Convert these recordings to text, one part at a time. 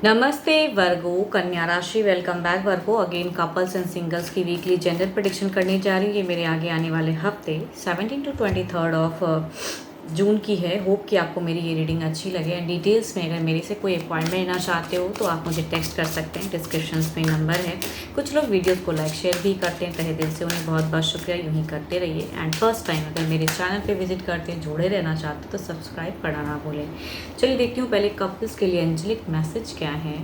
नमस्ते वर्गो कन्या राशि। Welcome back Virgo. Again couples and singles की वीकली जेंडर प्रेडिक्शन करने जा रही हूँ। ये मेरे आगे आने वाले हफ्ते 17 to 23 ऑफ जून की है। होप कि आपको मेरी ये रीडिंग अच्छी लगे। एंड डिटेल्स में अगर मेरे से कोई अपॉइंटमेंट लेना चाहते हो तो आप मुझे टेक्स्ट कर सकते हैं। डिस्क्रिप्शन में नंबर है। कुछ लोग वीडियोस को लाइक शेयर भी करते हैं, तहे दिल से उन्हें बहुत बहुत शुक्रिया। यूँ ही करते रहिए। एंड फर्स्ट टाइम अगर मेरे चैनल पे विजिट करते हैं, जुड़े रहना चाहते हो तो सब्सक्राइब करना ना भूलें। चलिए देखती हूँ पहले कपल्स के लिए एंजेलिक मैसेज क्या है।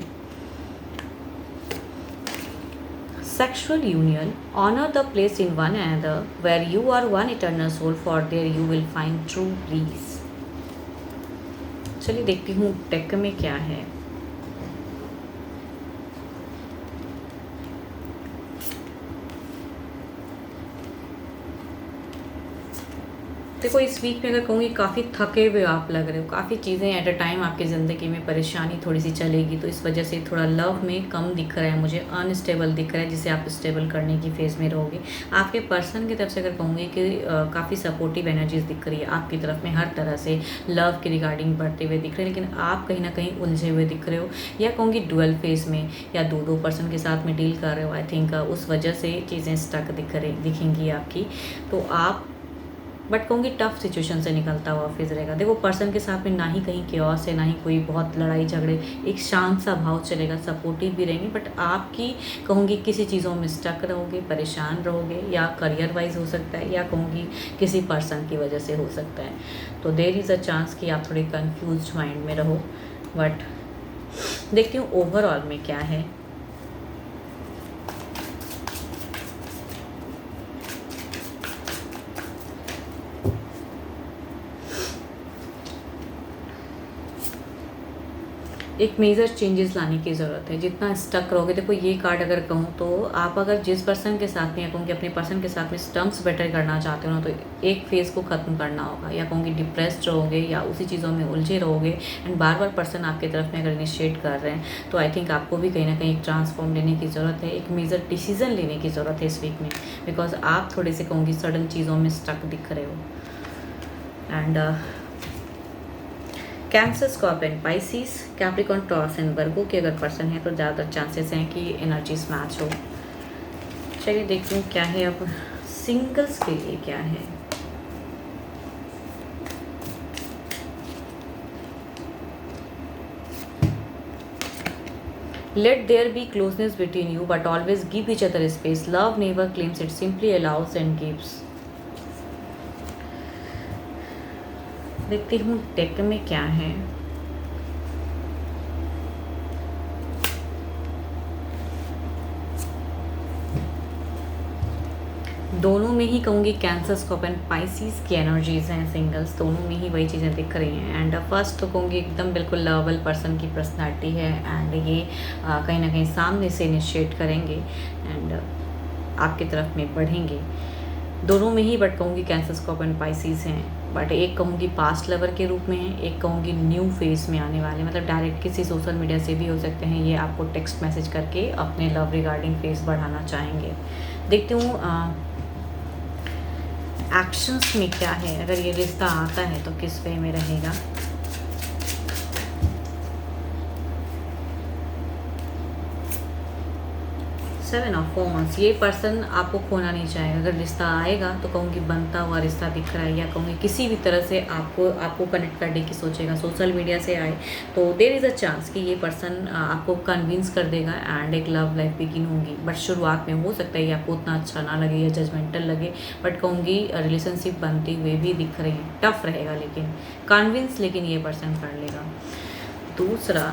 Sexual union, honor the place in one another, where you are one eternal soul, for there you will find true peace। चलिए देखती हूँ टेक में क्या है। देखो इस वीक में अगर कहूँगी काफ़ी थके हुए आप लग रहे हो, काफ़ी चीज़ें एट अ टाइम आपकी ज़िंदगी में परेशानी थोड़ी सी चलेगी, तो इस वजह से थोड़ा लव में कम दिख रहा है मुझे, अनस्टेबल दिख रहा है, जिसे आप स्टेबल करने की फेज़ में रहोगे। आपके पर्सन की तरफ से अगर कहूँगी कि काफ़ी सपोर्टिव एनर्जीज दिख रही है आपकी तरफ में, हर तरह से लव के रिगार्डिंग बढ़ते हुए दिख रहे हैं, लेकिन आप कहीं ना कहीं उलझे हुए दिख रहे हो, या कहूँगी डुअल फेज़ में या दो पर्सन के साथ में डील कर रहे हो। आई थिंक उस वजह से चीज़ें स्टक दिखेंगी आपकी। तो आप बट कहूँगी टफ सिचुएशन से निकलता हुआ फेज रहेगा। देखो पर्सन के साथ में ना ही कहीं केओस है, ना ही कोई बहुत लड़ाई झगड़े, एक शांत सा भाव चलेगा, सपोर्टिव भी रहेंगे। बट आपकी कहूँगी किसी चीज़ों में स्टक रहोगे, परेशान रहोगे, या करियर वाइज हो सकता है, या कहूँगी किसी पर्सन की वजह से हो सकता है। तो देयर इज़ अ चांस कि आप थोड़े कन्फ्यूज माइंड में रहो। बट देखती हूँ ओवरऑल में क्या है। एक मेजर चेंजेस लाने की ज़रूरत है। जितना स्टक रहोगे, देखो ये कार्ड अगर कहूँ तो आप अगर जिस पर्सन के साथ में, या कहूँगी अपने पर्सन के साथ में टर्म्स बेटर करना चाहते हो ना, तो एक फेज़ को ख़त्म करना होगा, या कहूँगी डिप्रेस्ड रहोगे या उसी चीज़ों में उलझे रहोगे। एंड बार बार पर्सन आपकी तरफ में अगर इनिशिएट कर रहे हैं, तो आई थिंक आपको भी कहीं ना कहीं एक ट्रांसफॉर्म लेने की ज़रूरत है, एक मेजर डिसीजन लेने की ज़रूरत है इस वीक में, बिकॉज आप थोड़े से कहूँगी सडन चीज़ों में स्टक दिख रहे हो। And cancer, scorpion, Pisces, Capricorn, taurus and वर्गो के अगर पर्सन है तो ज़्यादा चांसेस हैं कि एनर्जीज मैच हो। चलिए देखती हूँ क्या है अब सिंगल्स के लिए क्या है। Let there be closeness between you, but always give each other space. Love never claims, it simply allows and gives। देखती हूँ टेक में क्या है। दोनों में ही कहूँगी कैंसर, स्कॉर्पियन, पाइसिस की एनर्जीज हैं। सिंगल्स दोनों में ही वही चीज़ें दिख रही हैं। एंड फर्स्ट तो कहूँगी एकदम बिल्कुल लवेबल पर्सन की पर्सनालिटी है, एंड ये कहीं ना कहीं सामने से इनिशिएट करेंगे एंड आपकी तरफ में बढ़ेंगे। दोनों में ही बट कहूँगी कैंसर, स्कॉर्पियन, पाइसिस हैं। बट एक कहूँगी पास्ट लवर के रूप में है, एक कहूँगी न्यू फेज में आने वाले, मतलब डायरेक्ट किसी सोशल मीडिया से भी हो सकते हैं। ये आपको टेक्स्ट मैसेज करके अपने लव रिगार्डिंग फेज बढ़ाना चाहेंगे। देखती हूँ एक्शंस में क्या है। अगर ये रिश्ता आता है तो किस वे में रहेगा। सेवन ऑफ वॉन्ड्स, ये पर्सन आपको खोना नहीं चाहेगा। अगर रिश्ता आएगा तो कहूँगी बनता हुआ रिश्ता दिख रहा है, या कहूँगी किसी भी तरह से आपको कनेक्ट करने की सोचेगा। सोशल मीडिया से आए तो देयर इज़ अ चांस कि ये पर्सन आपको कन्विंस कर देगा एंड एक लव लाइफ बिगिन होगी। बट शुरुआत में हो सकता है ये आपको उतना अच्छा ना लगे या जजमेंटल लगे, बट कहूँगी रिलेशनशिप बनते हुए भी दिख रही है। टफ रहेगा लेकिन कन्विंस, लेकिन ये पर्सन कर लेगा। दूसरा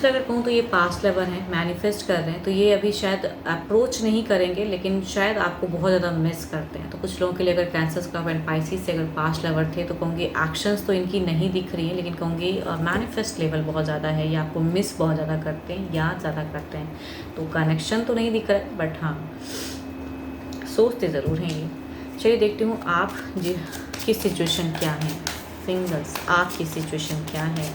अगर कहूँ तो ये पास्ट लवर हैं, मैनिफेस्ट कर रहे हैं, तो ये अभी शायद अप्रोच नहीं करेंगे, लेकिन शायद आपको बहुत ज़्यादा मिस करते हैं। तो कुछ लोगों के लिए अगर कैंसर, स्कॉर्पियन, पाइसिस से अगर पास्ट लवर थे तो कहूँगी एक्शंस तो इनकी नहीं दिख रही है, लेकिन कहूँगी मैनिफेस्ट लेवल बहुत ज़्यादा है, या आपको मिस बहुत ज़्यादा करते हैं, याद ज़्यादा करते हैं। तो कनेक्शन तो नहीं दिख रहा है, बट हाँ सोचते ज़रूर हैं ये। चलिए देखती हूँ आप की सिचुएशन क्या है। सिंगल्स, आपकी सिचुएशन क्या है।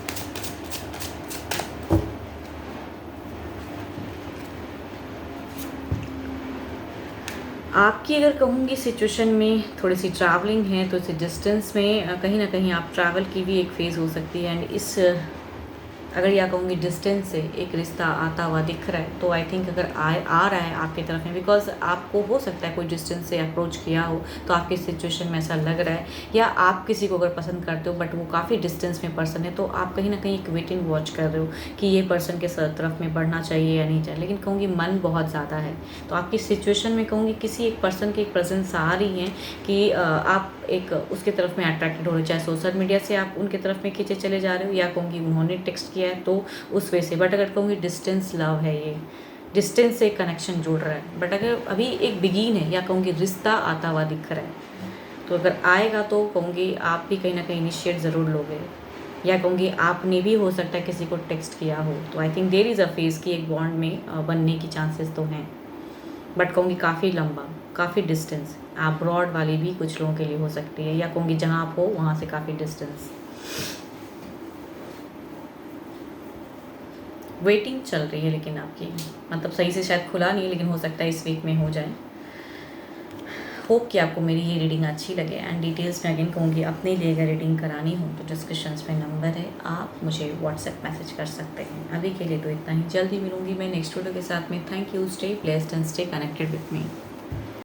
आपकी अगर कहूँगी सिचुएशन में थोड़ी सी ट्रैवलिंग है, तो इस डिस्टेंस में कहीं ना कहीं आप ट्रैवल की भी एक फ़ेज़ हो सकती है। एंड इस अगर या कहूँगी डिस्टेंस से एक रिश्ता आता हुआ दिख रहा है, तो आई थिंक अगर आ रहा है आपकी तरफ में, बिकॉज आपको हो सकता है कोई डिस्टेंस से अप्रोच किया हो, तो आपकी सिचुएशन में ऐसा लग रहा है, या आप किसी को अगर पसंद करते हो बट वो काफ़ी डिस्टेंस में पर्सन है, तो आप कहीं ना कहीं एक वेटिंग वॉच कर रहे हो कि ये पर्सन के तरफ में बढ़ना चाहिए या नहीं चाहिए, लेकिन कहूँगी मन बहुत ज़्यादा है। तो आपकी सिचुएशन में कहूँगी किसी एक पर्सन की एक प्रेजेंस आ रही है कि आप एक उसके तरफ में अट्रैक्टेड हो रहे हो, चाहे सोशल मीडिया से आप उनके तरफ में खींचे चले जा रहे हो, या कहूँगी उन्होंने टेक्स्ट किया है तो उस वजह से। बट अगर कहूँगी डिस्टेंस लव है, ये डिस्टेंस से कनेक्शन जुड़ रहा है, बट अगर अभी एक बिगिन है या कहूँगी रिश्ता आता हुआ दिख रहा है, तो अगर आएगा तो कहूँगी आप भी कहीं ना कहीं इनिशिएट ज़रूर लोगे, या कहूँगी आपने भी हो सकता है किसी को टेक्स्ट किया हो। तो I think there is a face कि एक बॉन्ड में बनने की चांसेस तो हैं, बट कहूँगी काफ़ी लंबा, काफ़ी डिस्टेंस अब्रॉड वाली भी कुछ लोगों के लिए हो सकती है, या कहूँगी जहाँ आप हो वहाँ से काफ़ी डिस्टेंस। वेटिंग चल रही है लेकिन आपकी, मतलब सही से शायद खुला नहीं है, लेकिन हो सकता है इस वीक में हो जाए। होप कि आपको मेरी ये रीडिंग अच्छी लगे, एंड डिटेल्स में अगेन कहूँगी अपने लिए अगर रीडिंग करानी हो तो डिस्क्रिप्शन में नंबर है, आप मुझे व्हाट्सएप मैसेज कर सकते हैं। अभी के लिए तो इतना ही, जल्दी मिलूंगी मैं नेक्स्ट वीडियो के साथ में। Thank you, stay blessed and stay connected with me.